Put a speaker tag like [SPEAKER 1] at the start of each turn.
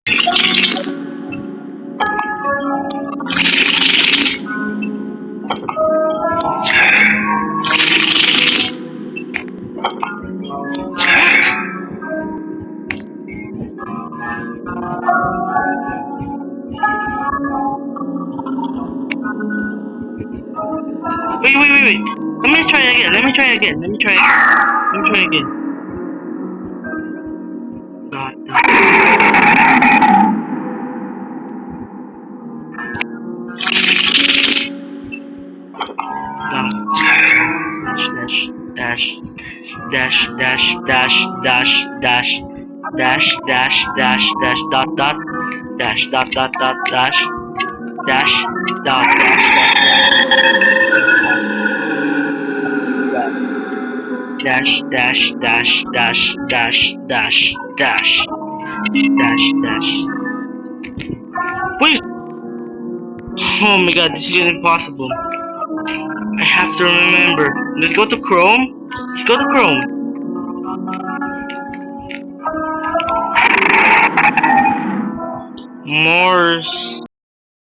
[SPEAKER 1] Wait. Let me try again. Let me try again. Dot, dot, dash, dot, dash, dash. Wait! Oh my god, this is impossible. I have to remember. Let's go to Chrome. Morse.